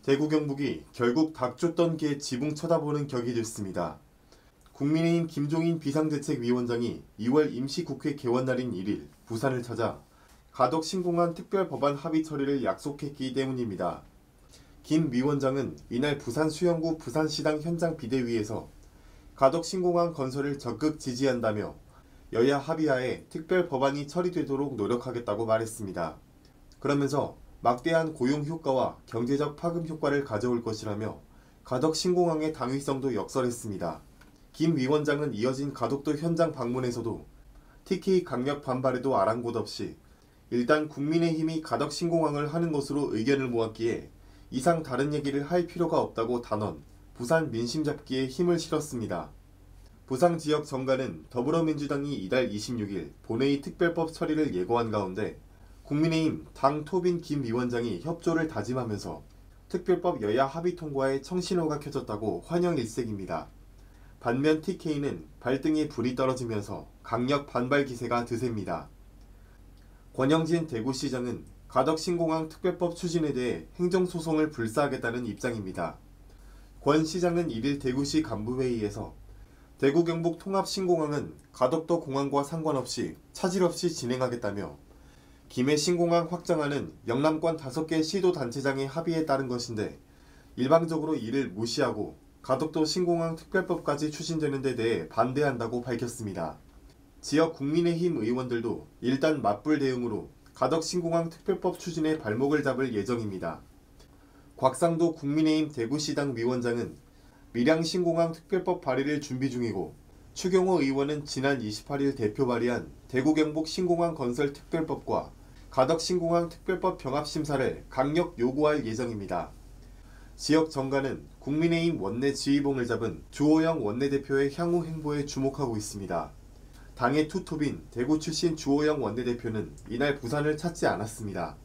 대구 경북이 결국 닥쳤던 개 지붕 쳐다보는 격이 됐습니다. 국민의힘 김종인 비상대책위원장이 2월 임시국회 개원날인 1일 부산을 찾아 가덕 신공항 특별법안 합의 처리를 약속했기 때문입니다. 김 위원장은 이날 부산 수영구 부산시당 현장 비대위에서 가덕 신공항 건설을 적극 지지한다며 여야 합의하에 특별법안이 처리되도록 노력하겠다고 말했습니다. 그러면서 막대한 고용 효과와 경제적 파급 효과를 가져올 것이라며 가덕 신공항의 당위성도 역설했습니다. 김 위원장은 이어진 가덕도 현장 방문에서도 TK 강력 반발에도 아랑곳 없이 일단 국민의힘이 가덕 신공항을 하는 것으로 의견을 모았기에 이상 다른 얘기를 할 필요가 없다고 단언, 부산 민심 잡기에 힘을 실었습니다. 부산 지역 정가는 더불어민주당이 이달 26일 본회의 특별법 처리를 예고한 가운데 국민의힘 당 토빈 김 위원장이 협조를 다짐하면서 특별법 여야 합의 통과에 청신호가 켜졌다고 환영 일색입니다. 반면 TK는 발등에 불이 떨어지면서 강력 반발 기세가 드셉니다. 권영진 대구시장은 가덕 신공항 특별법 추진에 대해 행정소송을 불사하겠다는 입장입니다. 권 시장은 1일 대구시 간부회의에서 대구 경북 통합 신공항은 가덕도 공항과 상관없이 차질 없이 진행하겠다며 김해 신공항 확장안은 영남권 5개 시도단체장의 합의에 따른 것인데 일방적으로 이를 무시하고 가덕도 신공항 특별법까지 추진되는 데 대해 반대한다고 밝혔습니다. 지역 국민의힘 의원들도 일단 맞불 대응으로 가덕 신공항 특별법 추진에 발목을 잡을 예정입니다. 곽상도 국민의힘 대구시당 위원장은 밀양 신공항 특별법 발의를 준비 중이고 추경호 의원은 지난 28일 대표 발의한 대구 경북 신공항 건설 특별법과 가덕 신공항 특별법 병합 심사를 강력 요구할 예정입니다. 지역 정가는 국민의힘 원내 지휘봉을 잡은 주호영 원내대표의 향후 행보에 주목하고 있습니다. 당의 투톱인 대구 출신 주호영 원내대표는 이날 부산을 찾지 않았습니다.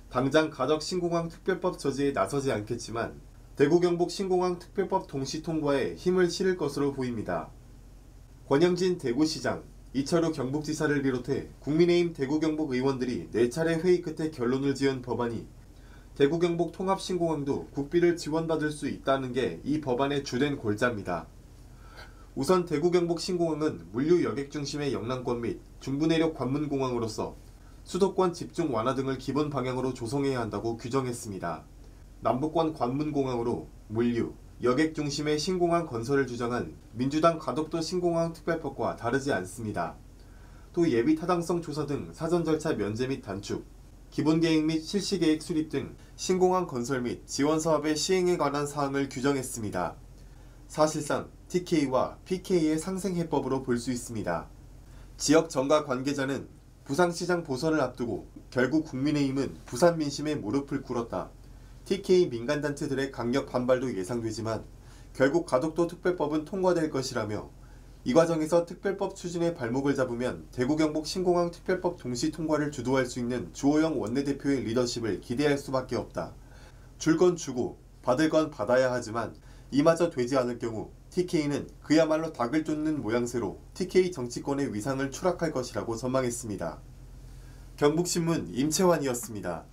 당장 가덕 신공항 특별법 저지에 나서지 않겠지만 대구 경북 신공항 특별법 동시 통과에 힘을 실을 것으로 보입니다. 권영진 대구시장, 이철우 경북지사를 비롯해 국민의힘 대구 경북 의원들이 4차례 회의 끝에 결론을 지은 법안이 대구 경북 통합 신공항도 국비를 지원받을 수 있다는 게 이 법안의 주된 골자입니다. 우선 대구 경북 신공항은 물류 여객 중심의 영남권 및 중부내륙 관문공항으로서 수도권 집중 완화 등을 기본 방향으로 조성해야 한다고 규정했습니다. 남부권 관문공항으로 물류, 여객 중심의 신공항 건설을 주장한 민주당 가덕도 신공항 특별법과 다르지 않습니다. 또 예비 타당성 조사 등 사전 절차 면제 및 단축, 기본계획 및 실시계획 수립 등 신공항 건설 및 지원 사업의 시행에 관한 사항을 규정했습니다. 사실상 TK와 PK의 상생해법으로 볼 수 있습니다. 지역 정가 관계자는 부산시장 보선을 앞두고 결국 국민의힘은 부산 민심에 무릎을 꿇었다. TK 민간단체들의 강력 반발도 예상되지만 결국 가덕도 특별법은 통과될 것이라며 이 과정에서 특별법 추진에 발목을 잡으면 대구 경북 신공항 특별법 동시 통과를 주도할 수 있는 주호영 원내대표의 리더십을 기대할 수밖에 없다. 줄 건 주고 받을 건 받아야 하지만 이마저 되지 않을 경우 TK는 그야말로 닭을 쫓는 모양새로 TK 정치권의 위상을 추락할 것이라고 전망했습니다. 경북신문 임채환이었습니다.